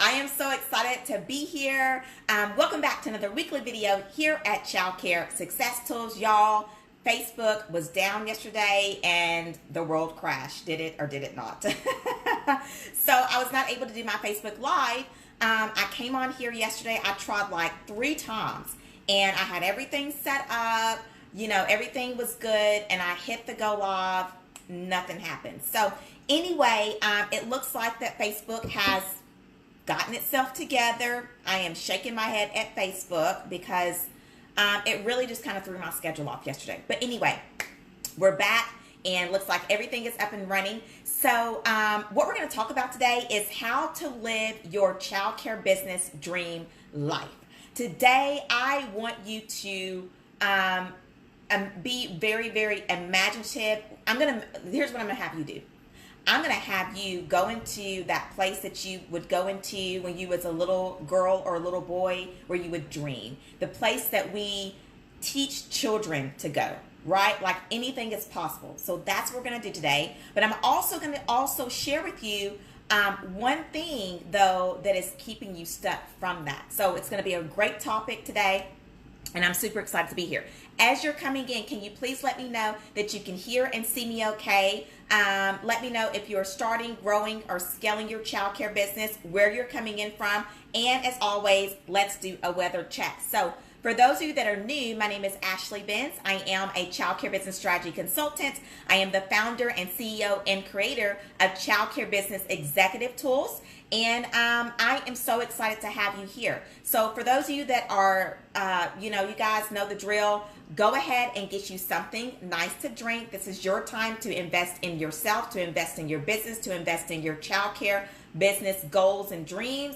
I am so excited to be here. Welcome back to another weekly video here at Childcare Success Tools. Y'all, Facebook was down yesterday and the world crashed. Did it or did it not? So I was not able to do my Facebook Live. I came on here yesterday. I tried like 3 times and I had everything set up. You know, everything was good and I hit the go live. Nothing happened. So anyway, it looks like that Facebook has gotten itself together. I am shaking my head at Facebook because it really just kind of threw my schedule off yesterday. But anyway, we're back and looks like everything is up and running. So what we're going to talk about today is how to live your childcare business dream life. Today, I want you to be very, very imaginative. Here's what I'm going to have you do. I'm going to have you go into that place that you would go into when you was a little girl or a little boy where you would dream. The place that we teach children to go, right? Like anything is possible. So that's what we're going to do today. But I'm also going to share with you one thing, though, that is keeping you stuck from that. So it's going to be a great topic today. And I'm super excited to be here. As you're coming in, can you please let me know that you can hear and see me okay? Let me know if you're starting, growing, or scaling your childcare business, where you're coming in from. And as always, let's do a weather check. So for those of you that are new, my name is Ashley Benz. I am a childcare business strategy consultant. I am the founder and CEO and creator of Childcare Business Executive Tools. And I am so excited to have you here. So for those of you that are, you guys know the drill, go ahead and get you something nice to drink. This is your time to invest in yourself, to invest in your business, to invest in your childcare business goals and dreams.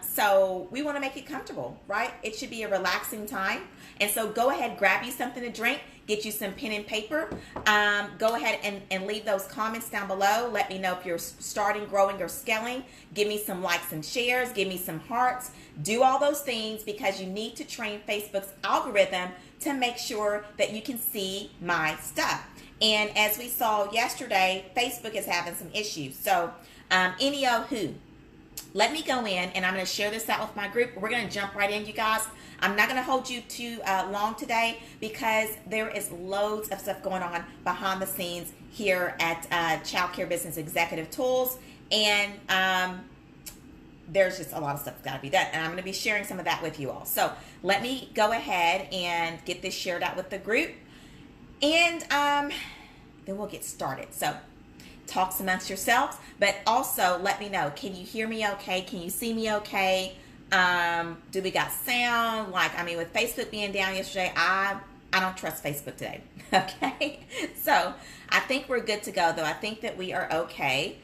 So we want to make it comfortable, right? It should be a relaxing time. And so go ahead, grab you something to drink, get you some pen and paper. Go ahead and leave those comments down below. Let me know if you're starting, growing, or scaling. Give me some likes and shares. Give me some hearts. Do all those things because you need to train Facebook's algorithm to make sure that you can see my stuff. And as we saw yesterday, Facebook is having some issues. So anywho, let me go in and I'm going to share this out with my group. We're going to jump right in, you guys. I'm not going to hold you too long today because there is loads of stuff going on behind the scenes here at Childcare Business Executive Tools. And there's just a lot of stuff that's got to be done. And I'm going to be sharing some of that with you all. So let me go ahead and get this shared out with the group. And then we'll get started. So talks amongst yourselves, but also let me know, can you hear me okay? Can you see me okay? Do we got sound? With Facebook being down yesterday, I don't trust Facebook today. Okay. So I think we're good to go though. I think that we are okay.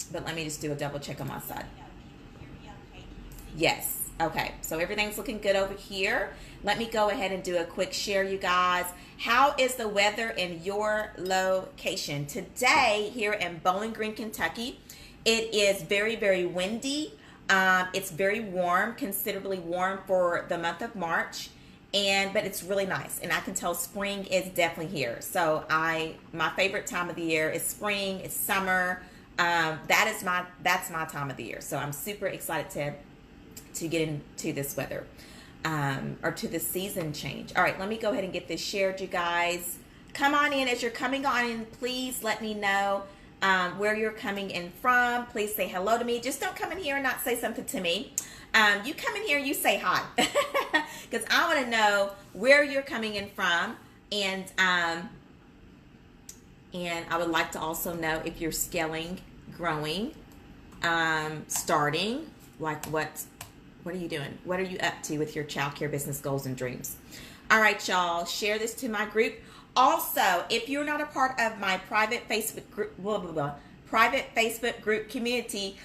But let me just do a double check on my side. Yes. Okay. So everything's looking good over here. Let me go ahead and do a quick share, you guys. How is the weather in your location? Today, here in Bowling Green, Kentucky, it is very, very windy. It's very warm, considerably warm for the month of March, but it's really nice. And I can tell spring is definitely here. So my favorite time of the year is spring, it's summer. That's my time of the year. So I'm super excited to get into this weather. Or to the season change. All right, let me go ahead and get this shared, you guys. Come on in. As you're coming on in, please let me know where you're coming in from. Please say hello to me. Just don't come in here and not say something to me. You come in here, you say hi. Because I want to know where you're coming in from. And I would like to also know if you're scaling, growing, starting, like what are you doing? What are you up to with your childcare business goals and dreams? All right, y'all, share this to my group. Also, if you're not a part of my private Facebook group community,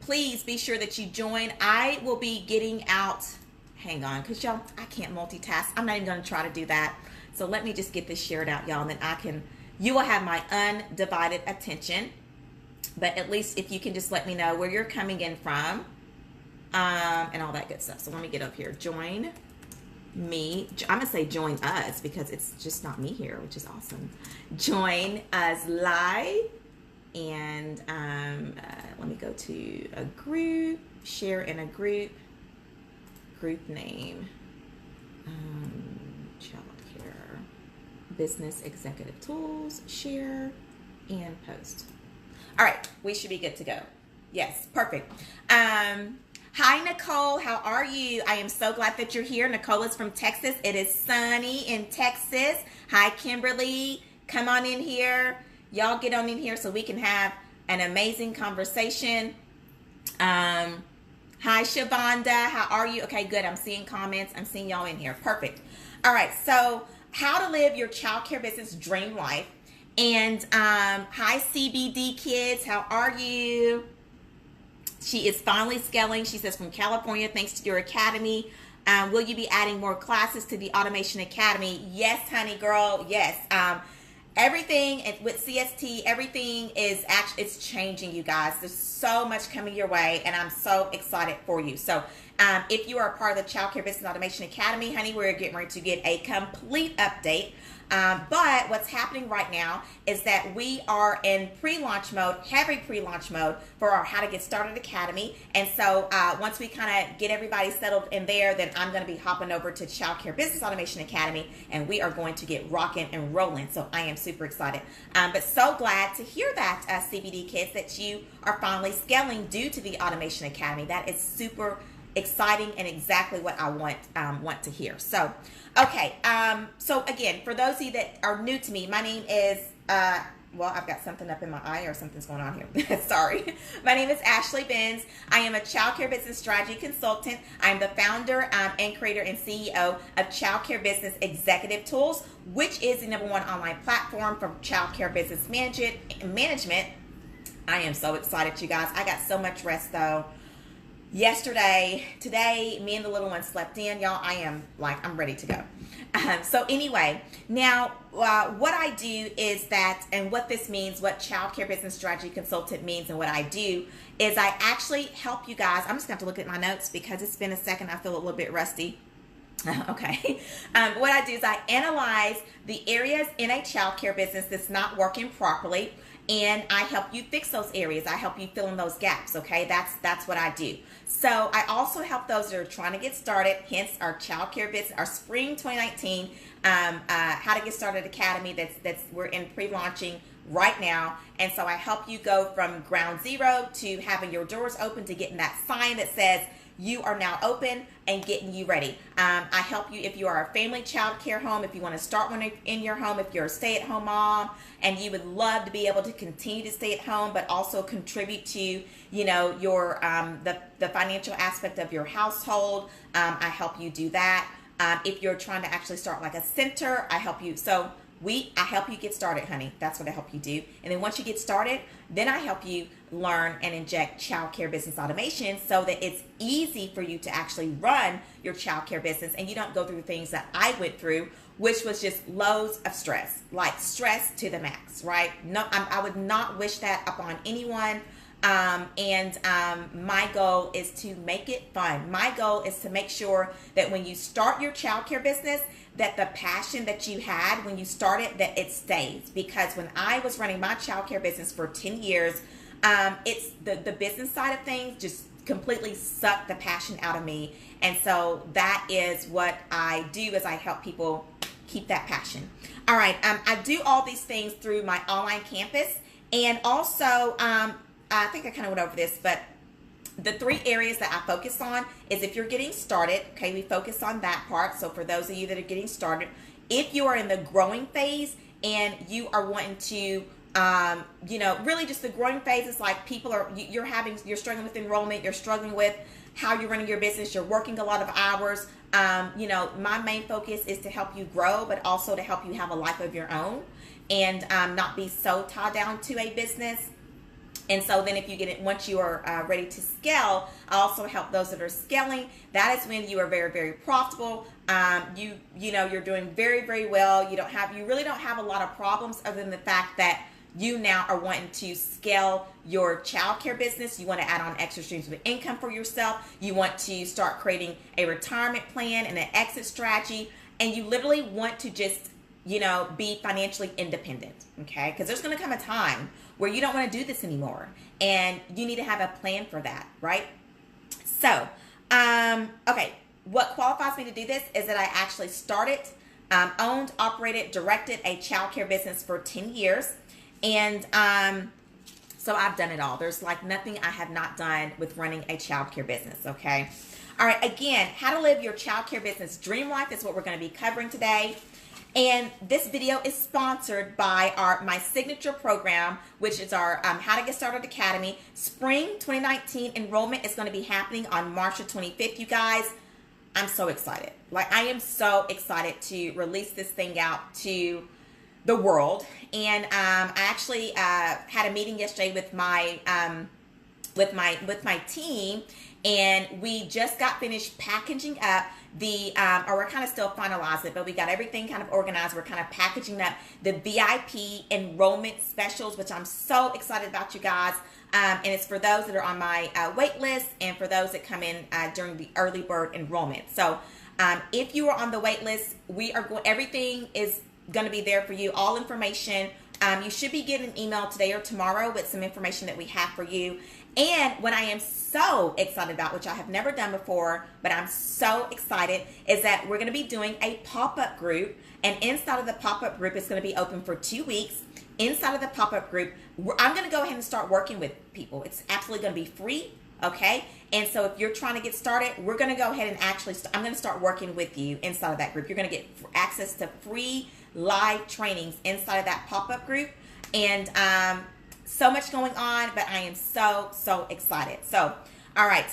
please be sure that you join. I will be getting out, hang on, because y'all, I can't multitask. I'm not even going to try to do that. So let me just get this shared out, y'all, and then you will have my undivided attention. But at least if you can just let me know where you're coming in from. And all that good stuff. So let me get up here. Join me. I'm going to say join us because it's just not me here, which is awesome. Join us live. And let me go to a group, share in a group name, Childcare Business Executive Tools, share and post. All right, we should be good to go. Yes, perfect. Hi, Nicole. How are you? I am so glad that you're here. Nicole is from Texas. It is sunny in Texas. Hi, Kimberly. Come on in here. Y'all get on in here so we can have an amazing conversation. Hi, Shavonda. How are you? Okay, good. I'm seeing comments. I'm seeing y'all in here. Perfect. All right, so how to live your childcare business dream life. And hi, CBD kids. How are you? She is finally scaling. She says, from California, thanks to your academy. Will you be adding more classes to the Automation Academy? Yes, honey girl. Yes. Everything with CST, everything is actually, it's changing, you guys. There's so much coming your way, and I'm so excited for you. So if you are a part of the Childcare Business Automation Academy, honey, we're getting ready to get a complete update. But what's happening right now is that we are in pre-launch mode, heavy pre-launch mode for our How to Get Started Academy. And so once we kind of get everybody settled in there, then I'm going to be hopping over to Childcare Business Automation Academy, and we are going to get rocking and rolling. So I am super excited. But so glad to hear that, CBD kids, that you are finally scaling due to the Automation Academy. That is super exciting and exactly what I want to hear. So, okay. So again, for those of you that are new to me, my name is, well, I've got something up in my eye or something's going on here. Sorry. My name is Ashley Benz. I am a childcare business strategy consultant. I'm the founder and creator and CEO of Childcare Business Executive Tools, which is the #1 online platform for childcare business management. I am so excited, you guys. I got so much rest though. Yesterday, today, me and the little one slept in, y'all. I'm ready to go. So anyway, now what I do is that, and what this means, what Childcare Business Strategy Consultant means, and what I do is I actually help you guys. I'm just going to have to look at my notes because it's been a second. I feel a little bit rusty. Okay. What I do is I analyze the areas in a childcare business that's not working properly, and I help you fix those areas. I help you fill in those gaps. Okay, that's what I do. So I also help those that are trying to get started. Hence our childcare business, our spring 2019 How to Get Started Academy. We're in pre-launching right now, and so I help you go from ground zero to having your doors open, to getting that sign that says you are now open, and getting you ready. I help you if you are a family child care home, if you want to start one in your home, if you're a stay-at-home mom and you would love to be able to continue to stay at home but also contribute to, you know, your the financial aspect of your household. I help you do that. If you're trying to actually start like a center, I help you. So I help you get started, honey. That's what I help you do. And then once you get started, then I help you learn and inject childcare business automation so that it's easy for you to actually run your childcare business, and you don't go through the things that I went through, which was just loads of stress, like stress to the max, right? No, I would not wish that upon anyone. My goal is to make it fun. My goal is to make sure that when you start your childcare business, that the passion that you had when you started, that it stays. Because when I was running my childcare business for 10 years, it's the business side of things just completely sucked the passion out of me. And so that is what I do, is I help people keep that passion. All right. I do all these things through my online campus, and also, I think I kind of went over this, but the 3 areas that I focus on is if you're getting started, okay, we focus on that part. So for those of you that are getting started, if you are in the growing phase and you are wanting to, really just the growing phase is like you're struggling with enrollment, you're struggling with how you're running your business, you're working a lot of hours. My main focus is to help you grow, but also to help you have a life of your own and not be so tied down to a business. And so then if you get it, once you are ready to scale, I also help those that are scaling. That is when you are very, very profitable. You're doing very, very well. You really don't have a lot of problems, other than the fact that you now are wanting to scale your childcare business. You want to add on extra streams of income for yourself. You want to start creating a retirement plan and an exit strategy. And you literally want to just, be financially independent, okay? Because there's going to come a time where you don't want to do this anymore. And you need to have a plan for that, right? So, okay, what qualifies me to do this is that I actually started, owned, operated, directed a childcare business for 10 years. And so I've done it all. There's like nothing I have not done with running a childcare business, okay? All right, again, how to live your childcare business dream life is what we're going to be covering today. And this video is sponsored by my signature program, which is our How to Get Started Academy. Spring 2019 enrollment is going to be happening on March the 25th, you guys. I'm so excited. Like, I am so excited to release this thing out to the world. And I actually had a meeting yesterday with my team, and we just got finished packaging up or we're kind of still finalizing it, but we got everything kind of organized. We're kind of packaging up the VIP enrollment specials, which I'm so excited about, you guys. And it's for those that are on my wait list and for those that come in during the early bird enrollment. So if you are on the wait list, everything is going to be there for you, all information. You should be getting an email today or tomorrow with some information that we have for you. And what I am so excited about, which I have never done before, but I'm so excited, is that we're going to be doing a pop-up group. And inside of the pop-up group, it's going to be open for 2 weeks. Inside of the pop-up group, I'm going to go ahead and start working with people. It's absolutely going to be free, okay? And so if you're trying to get started, we're going to go ahead and I'm going to start working with you inside of that group. You're going to get access to free live trainings inside of that pop-up group. And so much going on, but I am so excited. So, all right,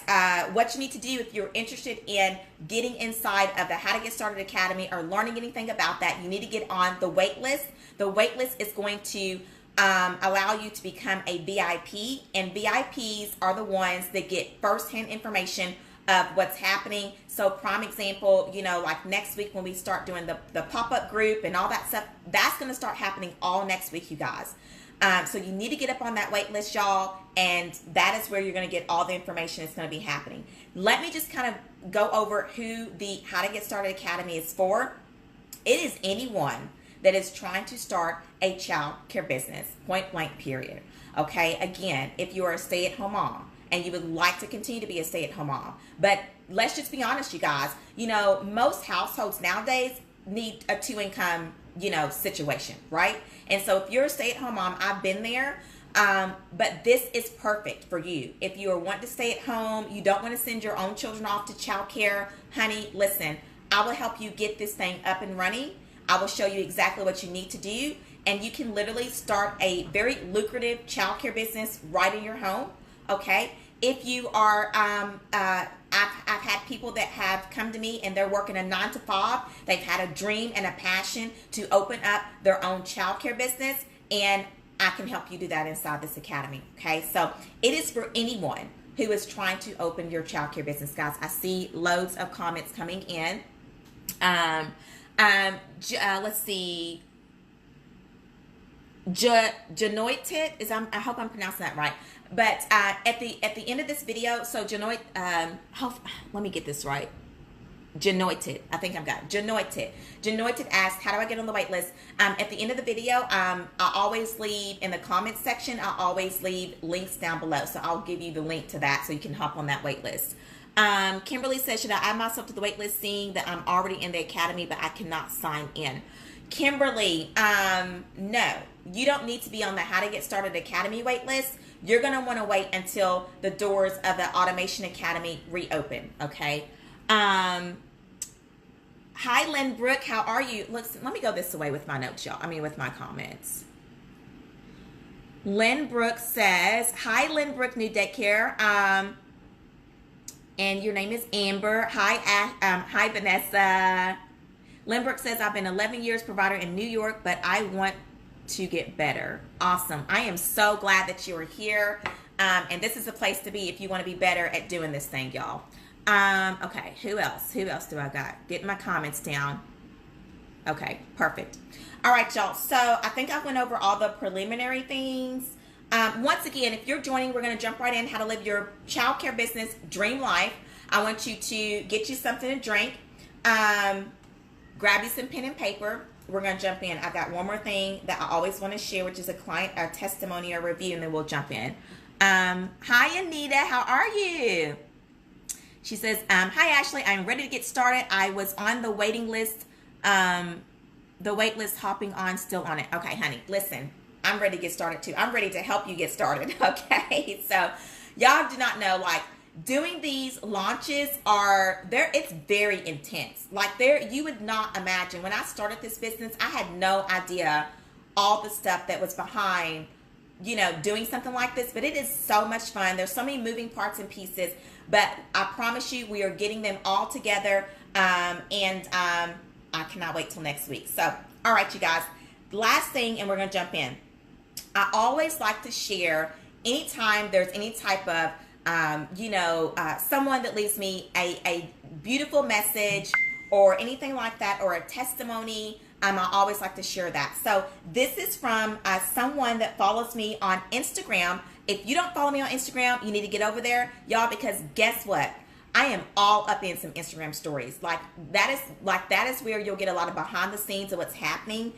what you need to do if you're interested in getting inside of the How to Get Started Academy or learning anything about that, you need to get on the wait list. The wait list is going to allow you to become a VIP, and VIPs are the ones that get firsthand information of what's happening. So prime example, like next week when we start doing the pop-up group and all that stuff, that's going to start happening all next week, you guys. So you need to get up on that wait list, y'all, and that is where you're going to get all the information that's going to be happening. Let me just kind of go over who the How to Get Started Academy is for. It is anyone that is trying to start a child care business, point blank, period. Okay, again, if you are a stay-at-home mom and you would like to continue to be a stay-at-home mom, but let's just be honest, you guys, most households nowadays need a two-income situation, right? And so if you're a stay-at-home mom, I've been there, but this is perfect for you. If you are wanting to stay at home, you don't want to send your own children off to childcare, honey, listen, I will help you get this thing up and running. I will show you exactly what you need to do, and you can literally start a very lucrative childcare business right in your home, okay? If you are, I've had people that have come to me and they're working a 9 to 5. They've had a dream and a passion to open up their own childcare business, and I can help you do that inside this academy, okay? So it is for anyone who is trying to open your childcare business, guys. I see loads of comments coming in. Let's see. Genoited is, I hope I'm pronouncing that right. But at the end of this video, so let me get this right. Genoited, I think I've got it. Genoited asked, how do I get on the wait list? At the end of the video, I always leave in the comments section, I always leave links down below. So I'll give you the link to that so you can hop on that wait list. Kimberly says, should I add myself to the wait list seeing that I'm already in the academy but I cannot sign in? Kimberly, no, you don't need to be on the How to Get Started Academy wait list. You're going to want to wait until the doors of the Automation Academy reopen, okay? Hi, Lynn Brooke, how are you? Let me go this way with my notes, y'all. With my comments. Lynn Brooke says, hi, Lynn Brooke, New Daycare. And your name is Amber. Hi, Vanessa. Lynn Brooke says, I've been 11 years provider in New York, but I want to get better. Awesome. I am so glad that you are here. And this is a place to be if you want to be better at doing this thing, y'all. Okay, who else? Who else do I got? Get my comments down. Okay, perfect. All right, y'all. So I think I went over all the preliminary things. Once again, if you're joining, we're going to jump right in. How to live your childcare business dream life. I want you to get you something to drink. Grab you some pen and paper. we're going to jump in. I've got one more thing that I always want to share, which is a client, a testimony or review, and then we'll jump in. Hi, Anita. How are you? She says, hi, Ashley. I'm ready to get started. I was on the waiting list, the wait list, hopping on, still on it. Okay, honey, listen, I'm ready to get started too. I'm ready to help you get started. Okay, so y'all do not know, like, doing these launches it's very intense. Like, you would not imagine. When I started this business, I had no idea all the stuff that was behind, doing something like this, but it is so much fun. There's so many moving parts and pieces, but I promise you, we are getting them all together, and I cannot wait till next week. So, all right, you guys, last thing, and we're going to jump in. I always like to share anytime there's any type of someone that leaves me a beautiful message or anything like that, or a testimony. I always like to share that. So this is from someone that follows me on Instagram. If you don't follow me on Instagram, you need to get over there, y'all, because guess what? I am all up in some Instagram stories. That is where you'll get a lot of behind the scenes of what's happening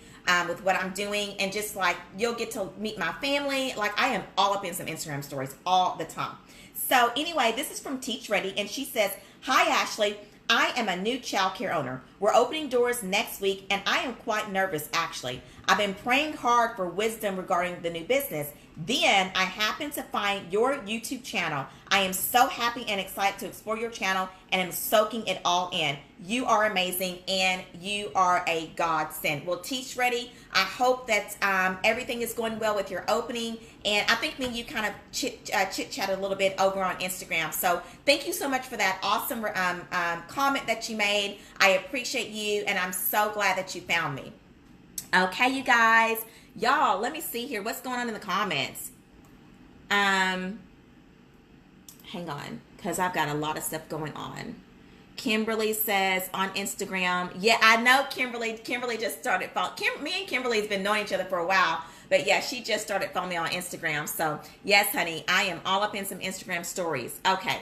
with what I'm doing, and just like you'll get to meet my family. Like, I am all up in some Instagram stories all the time. So anyway, this is from Teach Ready, and she says, hi, Ashley. I am a new childcare owner. We're opening doors next week, and I am quite nervous, actually. I've been praying hard for wisdom regarding the new business. Then I happened to find your YouTube channel. I am so happy and excited to explore your channel, and am soaking it all in. You are amazing, and you are a godsend. Well, Teach Ready, I hope that everything is going well with your opening. And I think me and you kind of chit-chatted a little bit over on Instagram. So thank you so much for that awesome comment that you made. I appreciate you, and I'm so glad that you found me. Okay, you guys. Y'all, let me see here. What's going on in the comments? Hang on, because I've got a lot of stuff going on. Kimberly says on Instagram. Yeah, I know Kimberly. Kimberly just started following. Me and Kimberly's been knowing each other for a while. But yeah, she just started following me on Instagram. So yes, honey, I am all up in some Instagram stories. Okay.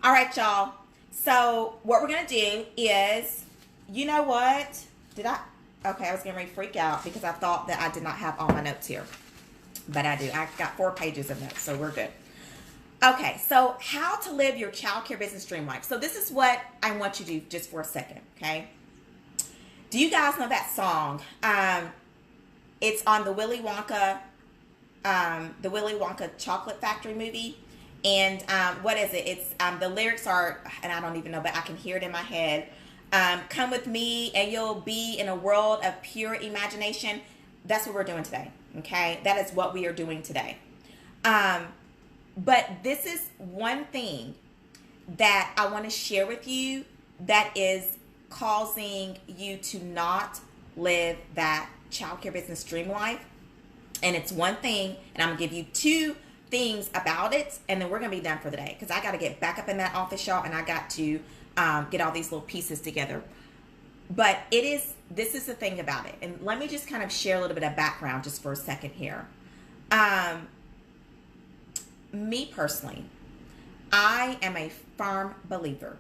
All right, y'all. So what we're going to do is, you know what? Okay, I was getting ready to freak out because I thought that I did not have all my notes here. But I do. I've got 4 pages of notes, so we're good. Okay, so how to live your childcare business dream life. So this is what I want you to do just for a second, okay? Do you guys know that song? It's on the Willy Wonka Chocolate Factory movie. And what is it? It's the lyrics are, and I don't even know, but I can hear it in my head. Come with me and you'll be in a world of pure imagination. That's what we're doing today, okay? That is what we are doing today. But this is one thing that I want to share with you that is causing you to not live that childcare business dream life. And it's one thing, and I'm going to give you 2 things about it, and then we're going to be done for the day because I got to get back up in that office, y'all, and I got to get all these little pieces together. But this is the thing about it. And let me just kind of share a little bit of background just for a second here. Me personally, I am a firm believer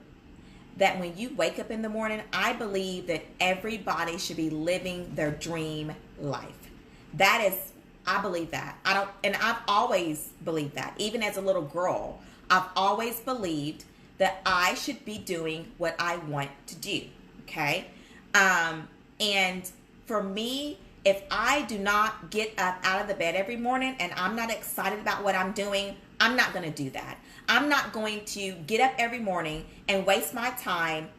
that when you wake up in the morning, I believe that everybody should be living their dream life. I believe that. I've always believed that. Even as a little girl, I've always believed that I should be doing what I want to do. Okay. And for me, if I do not get up out of the bed every morning and I'm not excited about what I'm doing, I'm not going to do that. I'm not going to get up every morning and waste my time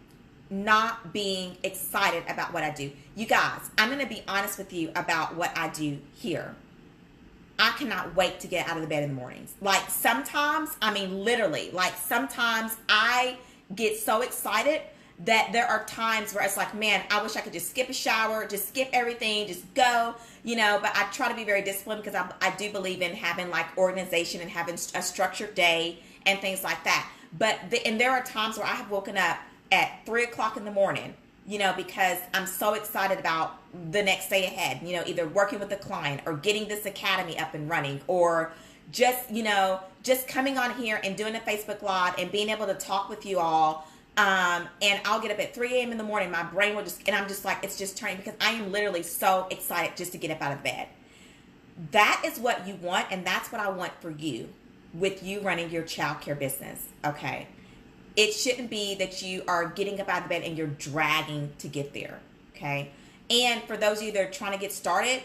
not being excited about what I do. You guys, I'm going to be honest with you about what I do here. I cannot wait to get out of the bed in the mornings. Like sometimes, I mean literally, like sometimes I get so excited that there are times where it's like, man, I wish I could just skip a shower, just skip everything, just go, but I try to be very disciplined because I do believe in having like organization and having a structured day and things like that. But there are times where I have woken up at 3 o'clock in the morning, because I'm so excited about the next day ahead, either working with a client or getting this academy up and running, or just, just coming on here and doing a Facebook Live and being able to talk with you all And I'll get up at 3 a.m. in the morning. My brain will just, and I'm just like, it's just turning because I am literally so excited just to get up out of bed. That is what you want, and that's what I want for you with you running your childcare business, okay? It shouldn't be that you are getting up out of bed and you're dragging to get there, okay? And for those of you that are trying to get started,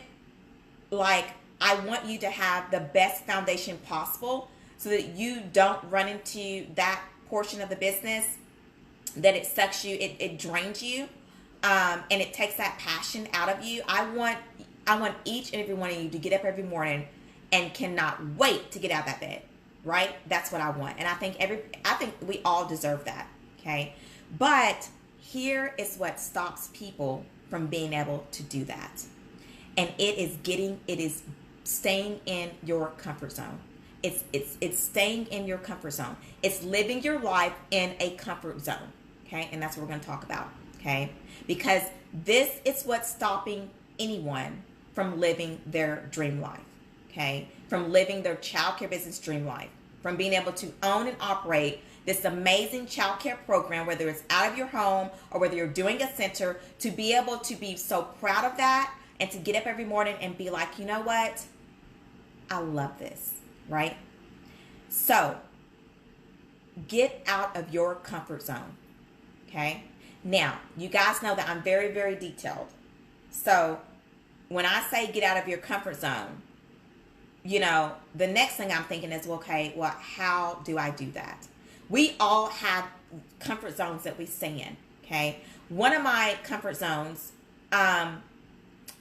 like, I want you to have the best foundation possible so that you don't run into that portion of the business that it sucks you, it drains you, and it takes that passion out of you. I want each and every one of you to get up every morning and cannot wait to get out of that bed, right? That's what I want. And I think we all deserve that, okay? But here is what stops people from being able to do that. And it is staying in your comfort zone. It's staying in your comfort zone. It's living your life in a comfort zone, okay? And that's what we're going to talk about, okay? Because this is what's stopping anyone from living their dream life, okay? From living their childcare business dream life, from being able to own and operate this amazing childcare program, whether it's out of your home or whether you're doing a center, to be able to be so proud of that and to get up every morning and be like, you know what? I love this, right? So get out of your comfort zone, okay? Now, you guys know that I'm very, very detailed. So when I say get out of your comfort zone, you know, the next thing I'm thinking is, well, okay, well, how do I do that? We all have comfort zones that we stay in, okay? One of my comfort zones,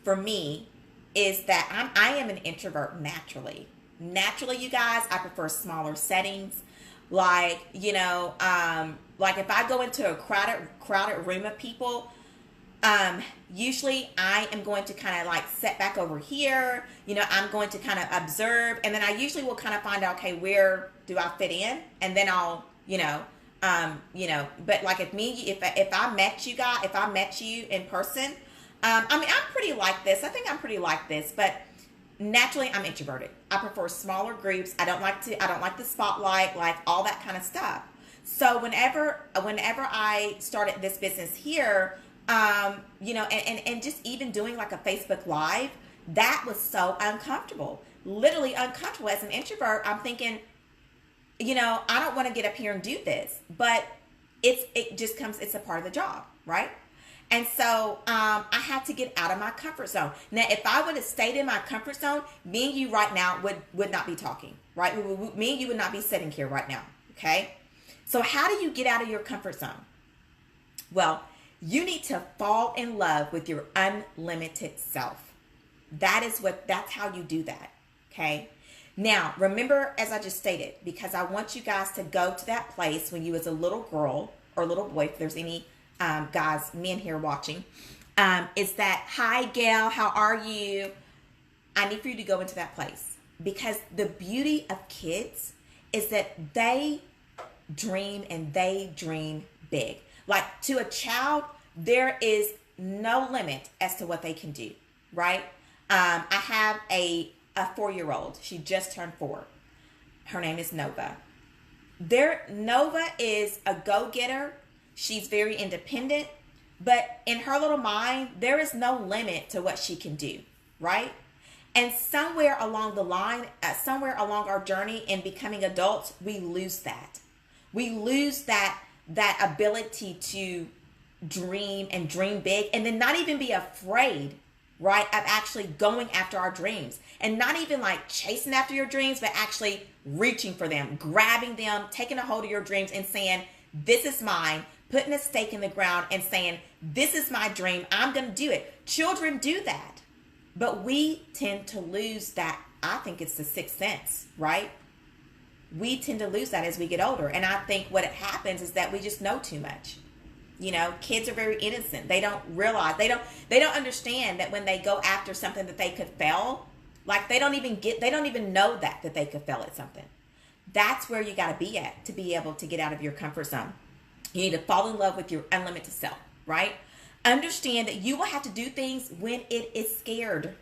for me, is that I am an introvert naturally. Naturally, you guys, I prefer smaller settings. Like, you know, like if I go into a crowded room of people, usually I am going to kind of like sit back over here. You know, I'm going to kind of observe, and then I usually will kind of find out, okay, where do I fit in? And then I'll, but like if I met you in person, I mean, I'm pretty like this. I think I'm pretty like this, but naturally I'm introverted. I prefer smaller groups. I don't like the spotlight, like all that kind of stuff. So whenever I started this business here, and just even doing like a Facebook Live, that was so uncomfortable, literally uncomfortable. As an introvert, I'm thinking, you know, I don't want to get up here and do this, but it's a part of the job, right? And so I had to get out of my comfort zone. Now, if I would have stayed in my comfort zone, me and you right now would not be talking, right? Me and you would not be sitting here right now, okay? So how do you get out of your comfort zone? Well, you need to fall in love with your unlimited self. That's how you do that, okay? Now, remember, as I just stated, because I want you guys to go to that place when you was a little girl or little boy, if there's any guys, men here watching, is that, hi, Gail, how are you? I need for you to go into that place, because the beauty of kids is that they dream, and they dream big. Like, to a child, there is no limit as to what they can do, right? I have a 4-year-old. She just turned 4. Her name is Nova. Nova is a go-getter. She's very independent, but in her little mind, there is no limit to what she can do, right? And somewhere along the line, somewhere along our journey in becoming adults, we lose that. We lose that ability to dream and dream big, and then not even be afraid, right, of actually going after our dreams, and not even like chasing after your dreams, but actually reaching for them, grabbing them, taking a hold of your dreams and saying, this is mine, putting a stake in the ground and saying, this is my dream, I'm going to do it. Children do that, but we tend to lose that. I think it's the sixth sense, right? We tend to lose that as we get older. And I think what happens is that we just know too much. You know, kids are very innocent. They don't realize, they don't understand that when they go after something that they could fail, like they don't even know that they could fail at something. That's where you got to be at to be able to get out of your comfort zone. You need to fall in love with your unlimited self, right? Understand that you will have to do things when it is scared.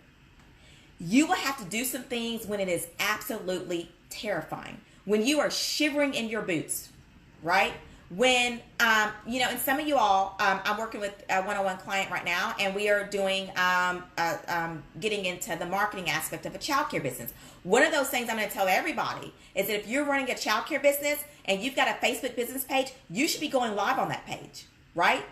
You will have to do some things when it is absolutely terrifying. When you are shivering in your boots, right? When, and some of you all, I'm working with a one-on-one client right now, and we are doing, getting into the marketing aspect of a childcare business. One of those things I'm going to tell everybody is that if you're running a childcare business and you've got a Facebook business page, you should be going live on that page, right?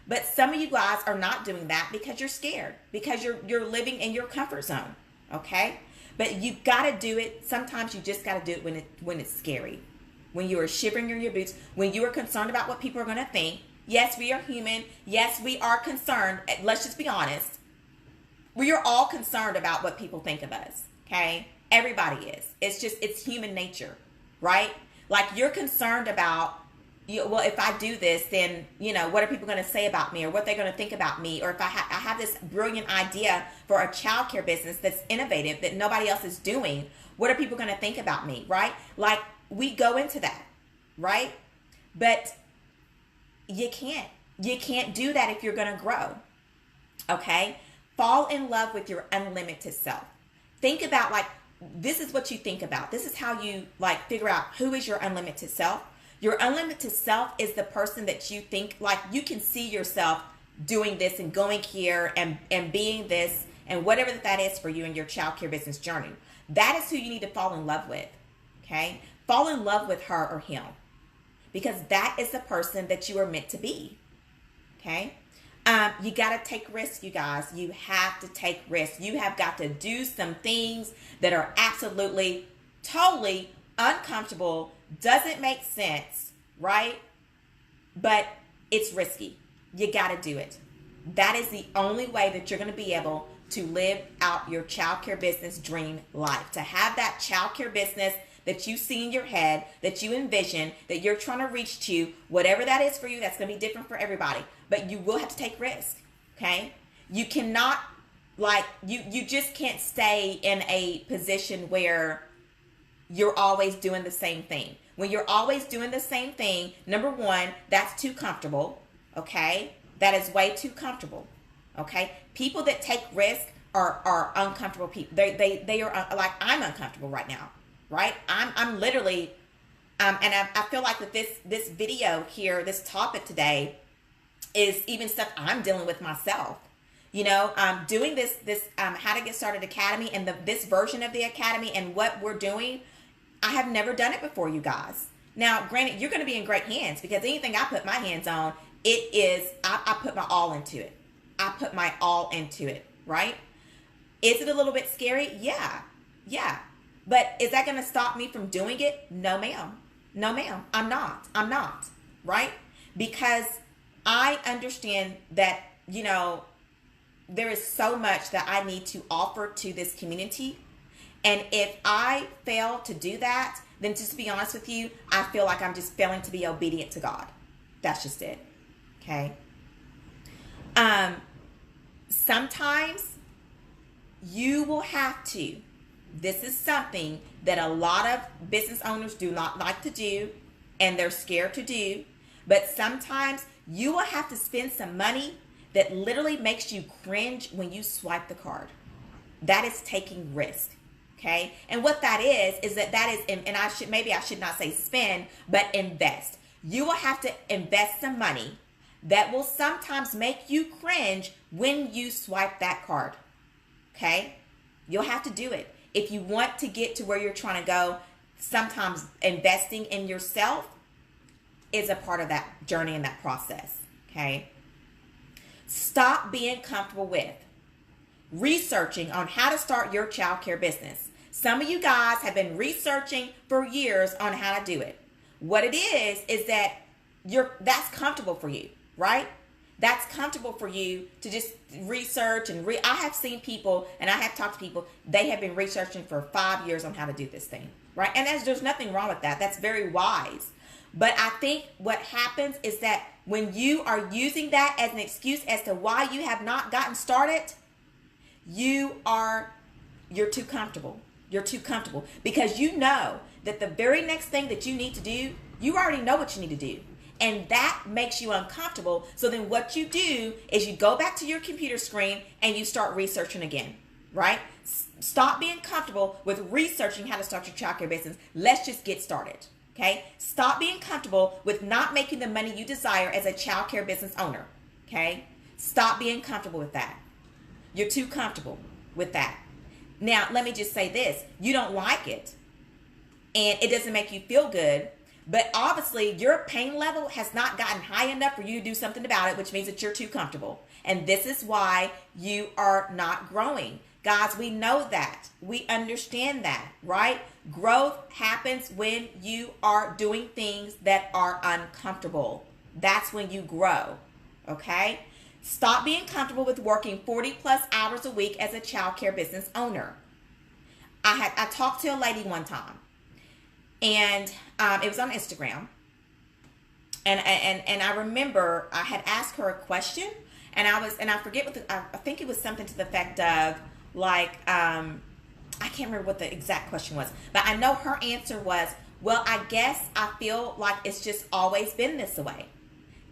But some of you guys are not doing that because you're scared, because you're living in your comfort zone, okay? But you got to do it. Sometimes you just got to do it when it's scary, when you are shivering in your boots, when you are concerned about what people are going to think. Yes, we are human. Yes, we are concerned. Let's just be honest. We are all concerned about what people think of us, okay? Everybody is. It's human nature, right? Like, you're concerned about, well, if I do this, then, what are people going to say about me, or what they're going to think about me? Or if I have this brilliant idea for a childcare business that's innovative, that nobody else is doing, what are people going to think about me, right? Like, we go into that, right? But you can't do that if you're going to grow, okay? Fall in love with your unlimited self. Think about, like, this is what you think about. This is how you, like, figure out who is your unlimited self. Your unlimited self is the person that you think, like, you can see yourself doing this and going here and being this and whatever that is for you in your childcare business journey. That is who you need to fall in love with, okay? Fall in love with her or him, because that is the person that you are meant to be, okay? You got to take risks, you guys. You have to take risks. You have got to do some things that are absolutely, totally uncomfortable, doesn't make sense, right? But it's risky. You got to do it. That is the only way that you're going to be able to live out your childcare business dream life. To have that childcare business that you see in your head, that you envision, that you're trying to reach to, whatever that is for you, that's going to be different for everybody. But you will have to take risks, okay? You cannot, like, you just can't stay in a position where you're always doing the same thing. When you're always doing the same thing, number one, that's too comfortable, okay? That is way too comfortable, okay? People that take risk are uncomfortable people. They are, like, I'm uncomfortable right now, right? I'm literally, and I feel like that this video here, this topic today, is even stuff I'm dealing with myself. Doing this How to Get Started Academy and this version of the Academy and what we're doing, I have never done it before, you guys. Now, granted, you're going to be in great hands, because anything I put my hands on, I put my all into it. I put my all into it, right? Is it a little bit scary? Yeah. But is that going to stop me from doing it? No, ma'am. I'm not, right? Because I understand that, there is so much that I need to offer to this community. And if I fail to do that, then just to be honest with you, I feel like I'm just failing to be obedient to God. That's just it. Okay. Sometimes you will have to. This is something that a lot of business owners do not like to do, and they're scared to do. But sometimes you will have to spend some money that literally makes you cringe when you swipe the card. That is taking risk. Okay. And what that is that is, and I should not say spend, but invest. You will have to invest some money that will sometimes make you cringe when you swipe that card. Okay. You'll have to do it. If you want to get to where you're trying to go, sometimes investing in yourself is a part of that journey and that process. Okay. Stop being comfortable with researching on how to start your childcare business. Some of you guys have been researching for years on how to do it. What it is that that's comfortable for you, right? That's comfortable for you to just research and I have seen people, and I have talked to people, they have been researching for 5 years on how to do this thing, right? And there's nothing wrong with that. That's very wise. But I think what happens is that when you are using that as an excuse as to why you have not gotten started, you're too comfortable. You're too comfortable, because you know that the very next thing that you need to do, you already know what you need to do. And that makes you uncomfortable. So then what you do is you go back to your computer screen and you start researching again, right? Stop being comfortable with researching how to start your childcare business. Let's just get started, Okay? Stop being comfortable with not making the money you desire as a child care business owner. Okay? Stop being comfortable with that. You're too comfortable with that. Now, let me just say this. You don't like it, and it doesn't make you feel good, but obviously your pain level has not gotten high enough for you to do something about it, which means that you're too comfortable. And this is why you are not growing. Guys, we know that. We understand that, right? Growth happens when you are doing things that are uncomfortable. That's when you grow, okay? Stop being comfortable with working 40 plus hours a week as a child care business owner. I talked to a lady one time, and it was on Instagram, and I remember I had asked her a question, and I forget I think it was something to the effect of like I can't remember what the exact question was, but I know her answer was, well, I guess I feel like it's just always been this way.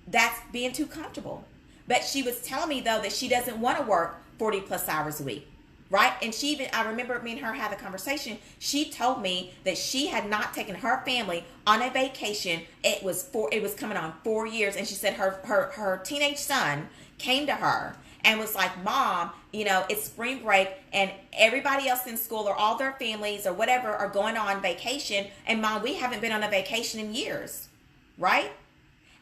That's being too comfortable. But she was telling me, though, that she doesn't want to work 40 plus hours a week, right? And I remember me and her had a conversation. She told me that she had not taken her family on a vacation. It was coming on 4 years. And she said her teenage son came to her and was like, Mom, it's spring break and everybody else in school or all their families or whatever are going on vacation. And Mom, we haven't been on a vacation in years, right?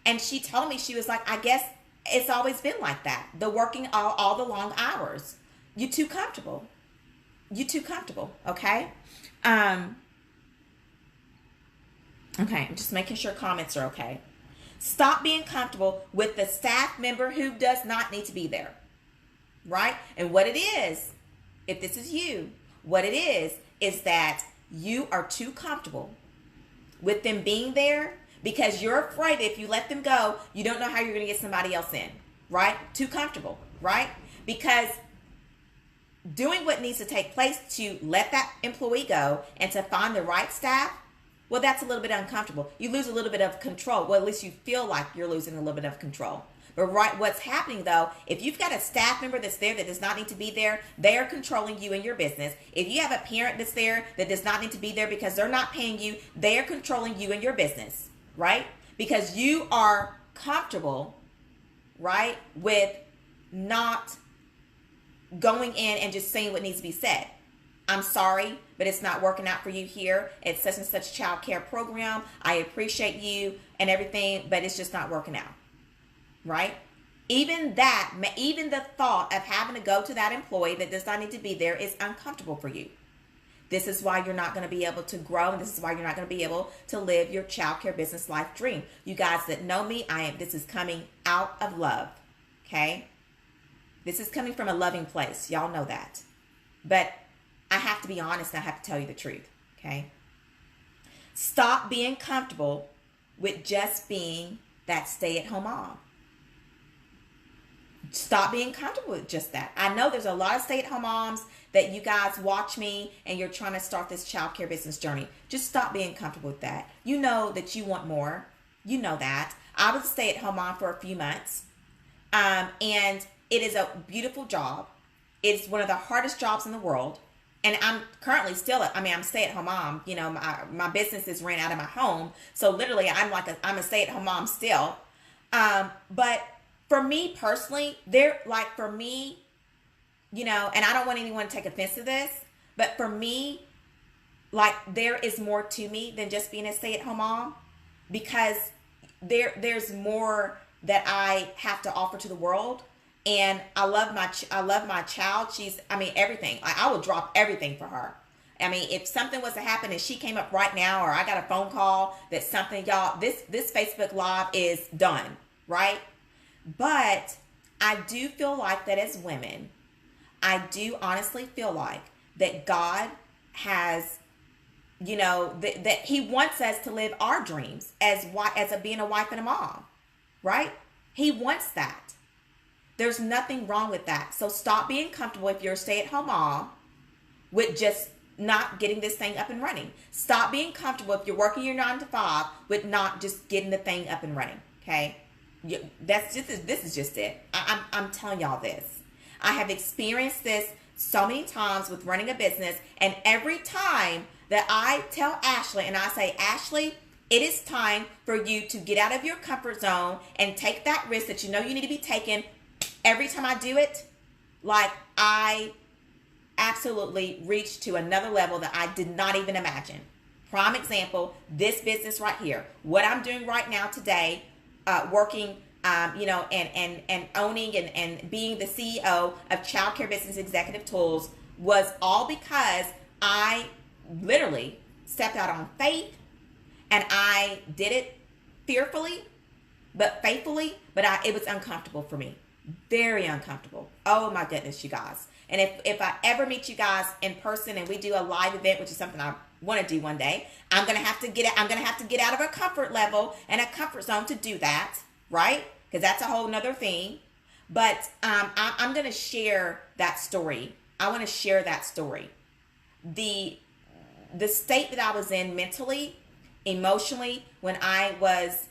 And she told me, she was like, I guess it's always been like that. The working all the long hours. You're too comfortable. You're too comfortable. Okay. Okay. I'm just making sure comments are okay. Stop being comfortable with the staff member who does not need to be there. Right? And what it is, if this is you, what it is that you are too comfortable with them being there, because you're afraid if you let them go, you don't know how you're going to get somebody else in, right? Too comfortable, right? Because doing what needs to take place to let that employee go and to find the right staff, well, that's a little bit uncomfortable. You lose a little bit of control. Well, at least you feel like you're losing a little bit of control. But right, what's happening though, if you've got a staff member that's there that does not need to be there, they are controlling you and your business. If you have a parent that's there that does not need to be there because they're not paying you, they are controlling you and your business. Right? Because you are comfortable, right, with not going in and just saying what needs to be said. I'm sorry, but it's not working out for you here at such and such child care program. I appreciate you and everything, but it's just not working out. Right? Even the thought of having to go to that employee that does not need to be there is uncomfortable for you. This is why you're not going to be able to grow, and this is why you're not going to be able to live your child care business life dream. You guys that know me, this is coming out of love, okay? This is coming from a loving place. Y'all know that. But I have to be honest, and I have to tell you the truth, okay? Stop being comfortable with just being that stay-at-home mom. Stop being comfortable with just that. I know there's a lot of stay-at-home moms that you guys watch me and you're trying to start this child care business journey. Just stop being comfortable with that. You know that you want more. You know that. I was a stay-at-home mom for a few months. And it is a beautiful job. It's one of the hardest jobs in the world. And I'm currently still, I'm a stay-at-home mom. My business is ran out of my home. So literally I'm a stay-at-home mom still. But for me personally, and I don't want anyone to take offense to this, but for me, there is more to me than just being a stay-at-home mom, because there's more that I have to offer to the world. And I love my child. She's, everything. I will drop everything for her. If something was to happen and she came up right now, or I got a phone call that something, y'all, this Facebook Live is done, right? But I do feel like that as women, I do honestly feel like that God has, that He wants us to live our dreams as being a wife and a mom, right? He wants that. There's nothing wrong with that. So stop being comfortable if you're a stay-at-home mom with just not getting this thing up and running. Stop being comfortable if you're working your 9 to 5 with not just getting the thing up and running, okay? This is just it. I'm telling y'all this. I have experienced this so many times with running a business, and every time that I tell Ashley and I say, Ashley, It is time for you to get out of your comfort zone and take that risk that you know you need to be taking. Every time I do it, like, I absolutely reached to another level that I did not even imagine. Prime example, this business right here. What I'm doing right now today, working, and owning and being the CEO of Childcare Business Executive Tools was all because I literally stepped out on faith, and I did it fearfully, but faithfully, but it was uncomfortable for me. Very uncomfortable. Oh my goodness, you guys. And if I ever meet you guys in person and we do a live event, which is something I want to do one day, I'm gonna have to get out of a comfort level and a comfort zone to do that, right? Because that's a whole nother thing. But I'm gonna share that story. I want to share that story. The state that I was in mentally, emotionally, when I was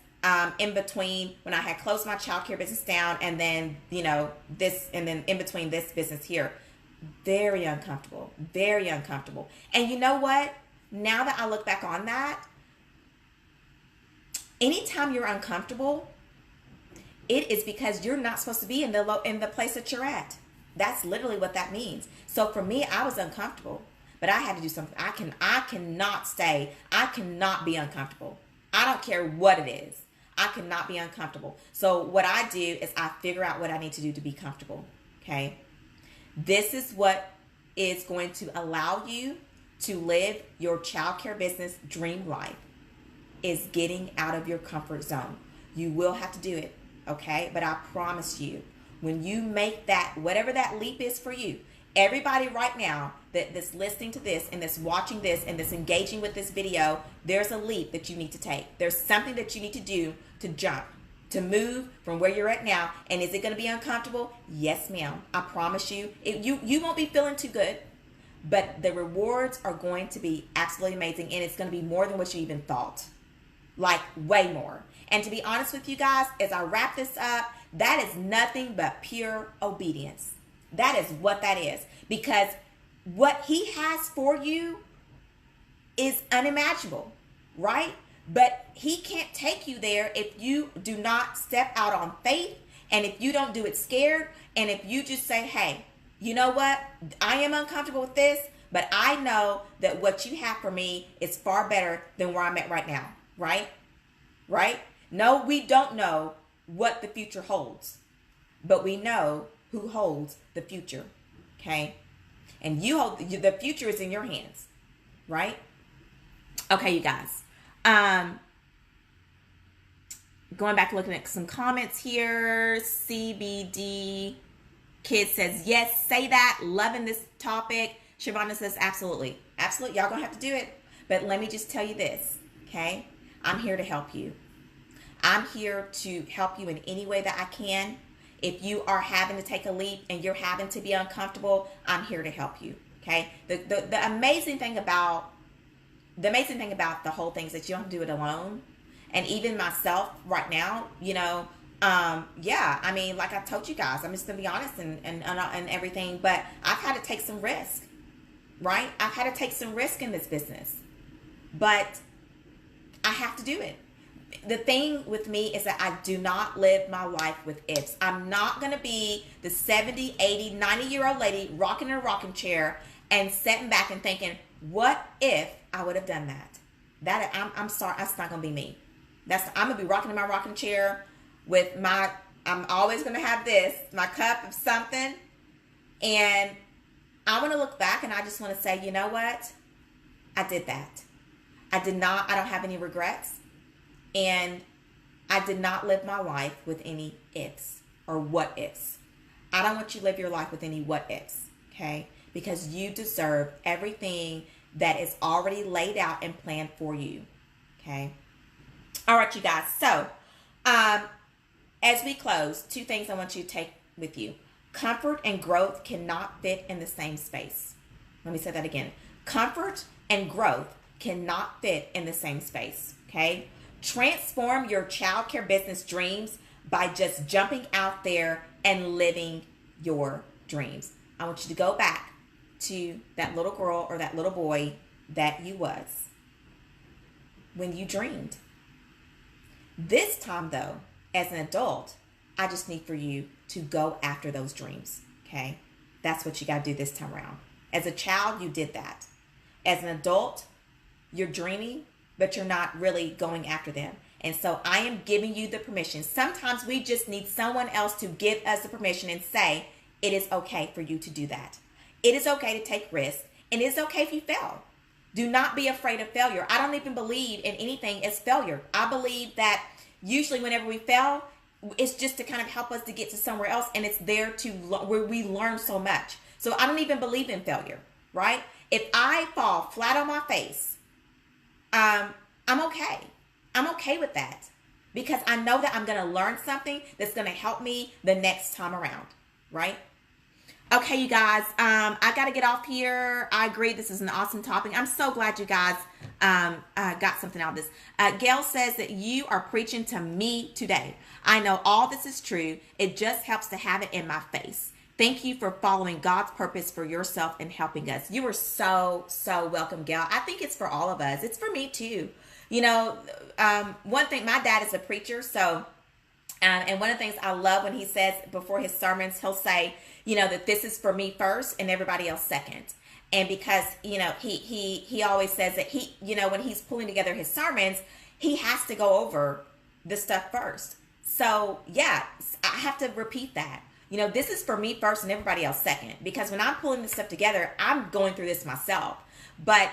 in between, when I had closed my childcare business down, and then this, and then in between this business here. Very uncomfortable. Very uncomfortable. And you know what? Now that I look back on that, anytime you're uncomfortable, it is because you're not supposed to be in the place that you're at. That's literally what that means. So for me, I was uncomfortable, but I had to do something. I cannot be uncomfortable. I don't care what it is. I cannot be uncomfortable. So what I do is I figure out what I need to do to be comfortable. Okay. This is what is going to allow you to live your childcare business dream life, is getting out of your comfort zone. You will have to do it, okay? But I promise you, when you make that, whatever that leap is for you, everybody right now that's listening to this and that's watching this and that's engaging with this video, there's a leap that you need to take. There's something that you need to do to jump, to move from where you're at now. And is it going to be uncomfortable? Yes, ma'am. I promise you. You won't be feeling too good, but the rewards are going to be absolutely amazing, and it's going to be more than what you even thought. Like, way more. And to be honest with you guys, as I wrap this up, that is nothing but pure obedience. That is what that is. Because what he has for you is unimaginable, right? But he can't take you there if you do not step out on faith, and if you don't do it scared, and if you just say, hey, you know what? I am uncomfortable with this, but I know that what you have for me is far better than where I'm at right now, right? Right? No, we don't know what the future holds, but we know who holds the future, okay? And the future is in your hands, right? Okay, you guys. Going back, looking at some comments here. CBD Kid says, yes, say that. Loving this topic. Shavonda says, absolutely. Absolutely. Y'all gonna have to do it. But let me just tell you this, okay? I'm here to help you. I'm here to help you in any way that I can. If you are having to take a leap and you're having to be uncomfortable, I'm here to help you, okay? The amazing thing about the whole thing is that you don't have to do it alone. And even myself right now, yeah, I mean, like I told you guys, I'm just gonna be honest and everything, but I've had to take some risk, right? I've had to take some risk in this business, but I have to do it. The thing with me is that I do not live my life with ifs. I'm not going to be the 70, 80, 90-year-old lady rocking in a rocking chair and sitting back and thinking, what if I would have done that? I'm sorry, that's not going to be me. I'm going to be rocking in my rocking chair with I'm always going to have my cup of something. And I want to look back and I just want to say, you know what? I did that. I don't have any regrets. And I did not live my life with any ifs or what ifs. I don't want you to live your life with any what ifs, okay? Because you deserve everything that is already laid out and planned for you, okay? All right, you guys. So, as we close, 2 things I want you to take with you. Comfort and growth cannot fit in the same space. Let me say that again. Comfort and growth cannot fit in the same space, okay? Transform your childcare business dreams by just jumping out there and living your dreams. I want you to go back to that little girl or that little boy that you was when you dreamed. This time, though, as an adult, I just need for you to go after those dreams, okay? That's what you got to do this time around. As a child, you did that. As an adult, you're dreaming, but you're not really going after them. And so I am giving you the permission. Sometimes we just need someone else to give us the permission and say, it is okay for you to do that. It is okay to take risks, and it is okay if you fail. Do not be afraid of failure. I don't even believe in anything as failure. I believe that usually whenever we fail, it's just to kind of help us to get to somewhere else, and it's there to where we learn so much. So I don't even believe in failure, right? If I fall flat on my face, I'm okay. I'm okay with that because I know that I'm going to learn something that's going to help me the next time around, right? Okay, you guys, I got to get off here. I agree. This is an awesome topic. I'm so glad you guys got something out of this. Gail says that you are preaching to me today. I know all this is true. It just helps to have it in my face. Thank you for following God's purpose for yourself and helping us. You are so, so welcome, Gail. I think it's for all of us. It's for me too. You know, one thing, my dad is a preacher, so, and one of the things I love when he says before his sermons, he'll say, you know, that this is for me first and everybody else second. And because, you know, he always says that he, you know, when he's pulling together his sermons, he has to go over the stuff first. So yeah, I have to repeat that. You know, this is for me first and everybody else second, because when I'm pulling this stuff together, I'm going through this myself. But,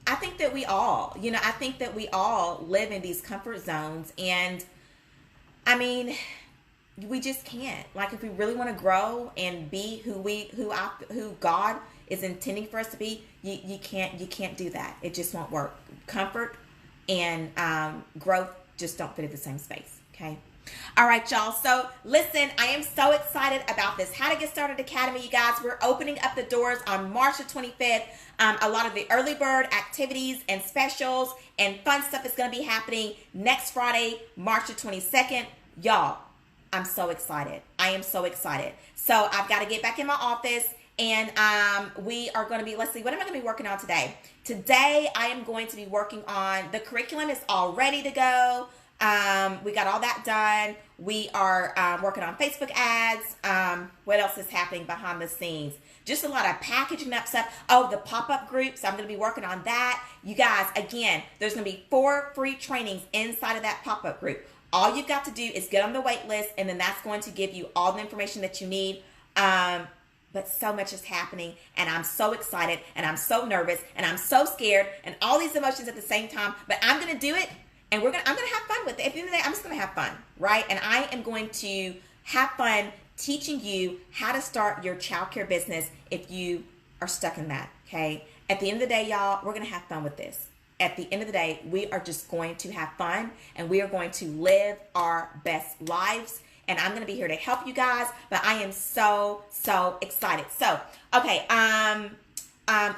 I think that we all, you know, I think that we all live in these comfort zones, and I mean, we just can't. Like, if we really want to grow and be who God is intending for us to be, you can't do that. It just won't work. Comfort and growth just don't fit in the same space. Okay. All right, y'all. So listen, I am so excited about this How to Get Started Academy, you guys. We're opening up the doors on March the 25th. A lot of the early bird activities and specials and fun stuff is going to be happening next Friday, March the 22nd. Y'all, I'm so excited. I am so excited. So I've got to get back in my office, and we are going to be, let's see, what am I going to be working on today? Today, I am going to be working on, the curriculum is all ready to go. We got all that done. We are working on Facebook ads. What else is happening behind the scenes? Just a lot of packaging up stuff. Oh, the pop-up groups. I'm going to be working on that. You guys, again, there's going to be 4 free trainings inside of that pop-up group. All you've got to do is get on the wait list, and then that's going to give you all the information that you need. But so much is happening, and I'm so excited, and I'm so nervous, and I'm so scared, and all these emotions at the same time. But I'm going to do it. And I'm going to have fun with it. At the end of the day, I'm just going to have fun, right? And I am going to have fun teaching you how to start your childcare business if you are stuck in that, okay? At the end of the day, y'all, we're going to have fun with this. At the end of the day, we are just going to have fun, and we are going to live our best lives. And I'm going to be here to help you guys, but I am so, so excited. So, okay,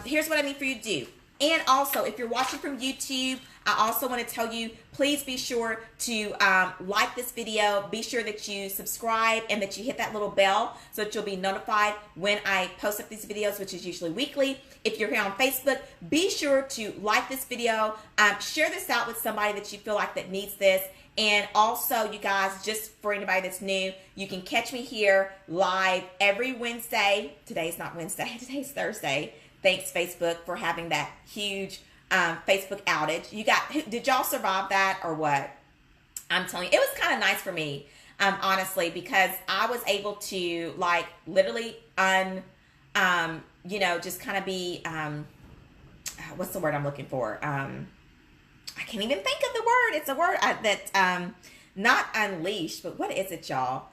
here's what I need for you to do. And also, if you're watching from YouTube, I also want to tell you, please be sure to like this video. Be sure that you subscribe and that you hit that little bell so that you'll be notified when I post up these videos, which is usually weekly. If you're here on Facebook, be sure to like this video. Share this out with somebody that you feel like that needs this. And also, you guys, just for anybody that's new, you can catch me here live every Wednesday. Today's not Wednesday. Today's Thursday. Thanks, Facebook, for having that huge Facebook outage. Did y'all survive that or what? I'm telling you, it was kind of nice for me, honestly, because I was able to, like, literally just kind of be, what's the word I'm looking for? I can't even think of the word. It's a word that, not unleashed, but what is it, y'all?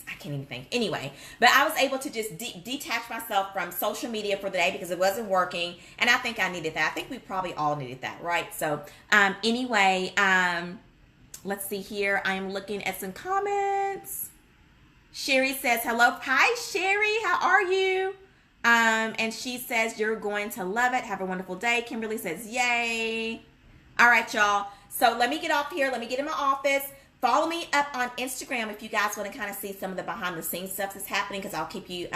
I can't even think. Anyway, but I was able to just detach myself from social media for the day because it wasn't working, and I think I needed that. I think we probably all needed that, right? So, anyway, let's see here. I am looking at some comments. Sherry says, hello. Hi, Sherry. How are you? And she says, you're going to love it. Have a wonderful day. Kimberly says, yay. All right, y'all. So let me get off here. Let me get in my office. Follow me up on Instagram if you guys want to kind of see some of the behind the scenes stuff that's happening, because I'll keep you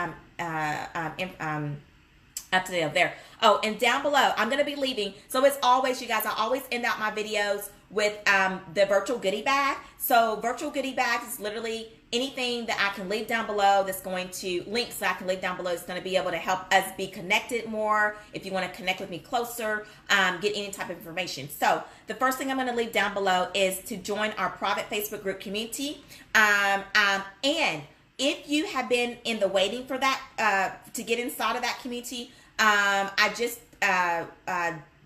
up to there. Oh, and down below, I'm going to be leaving. So as always, you guys, I always end out my videos with the virtual goodie bag. So virtual goodie bags is literally anything that I can leave down below that's going to, links that I can leave down below is going to be able to help us be connected more. If you want to connect with me closer, get any type of information. So the first thing I'm going to leave down below is to join our private Facebook group community. And if you have been in the waiting for that, to get inside of that community, I just,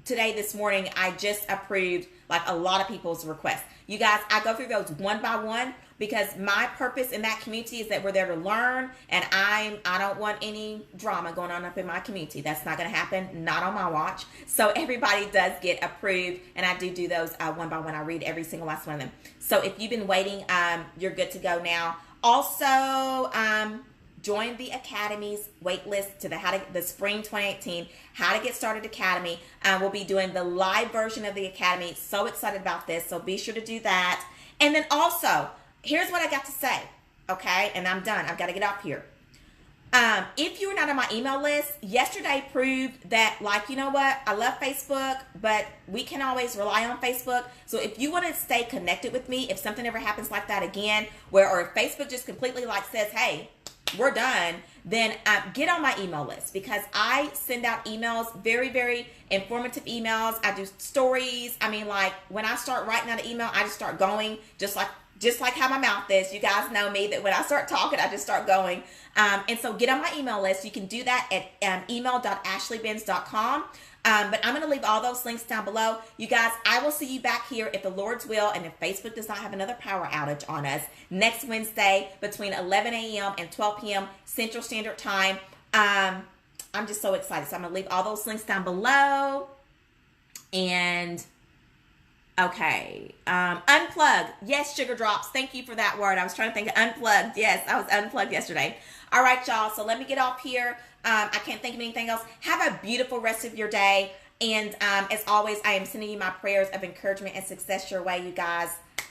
today, this morning, I just approved like a lot of people's requests. You guys, I go through those one by one because my purpose in that community is that we're there to learn, and I don't want any drama going on up in my community. That's not going to happen, not on my watch. So everybody does get approved, and I do those one by one. I read every single last one of them. So if you've been waiting, you're good to go now. Also, join the Academy's waitlist to the Spring 2018 How to Get Started Academy. We'll be doing the live version of the Academy. So excited about this. So be sure to do that. And then also, here's what I got to say. Okay, and I'm done. I've got to get off here. If you were not on my email list, yesterday proved that, like, you know what? I love Facebook, but we can always rely on Facebook. So if you want to stay connected with me, if something ever happens like that again, or if Facebook just completely like says, hey, we're done, then get on my email list, because I send out emails, very, very informative emails. I do stories. I mean, like, when I start writing out an email, I just start going, just like how my mouth is. You guys know me, that when I start talking, I just start going. And so get on my email list. You can do that at email.ashleybenz.com. But I'm going to leave all those links down below. You guys, I will see you back here if the Lord's will, and if Facebook does not have another power outage on us, next Wednesday between 11 a.m. and 12 p.m. Central Standard Time. I'm just so excited. So I'm going to leave all those links down below. And okay, unplug. Yes, Sugar Drops. Thank you for that word. I was trying to think of unplugged. Yes, I was unplugged yesterday. All right, y'all. So let me get off here. I can't think of anything else. Have a beautiful rest of your day. And as always, I am sending you my prayers of encouragement and success your way, you guys.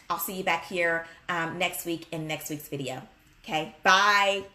I'll see you back here next week in next week's video. Okay, bye.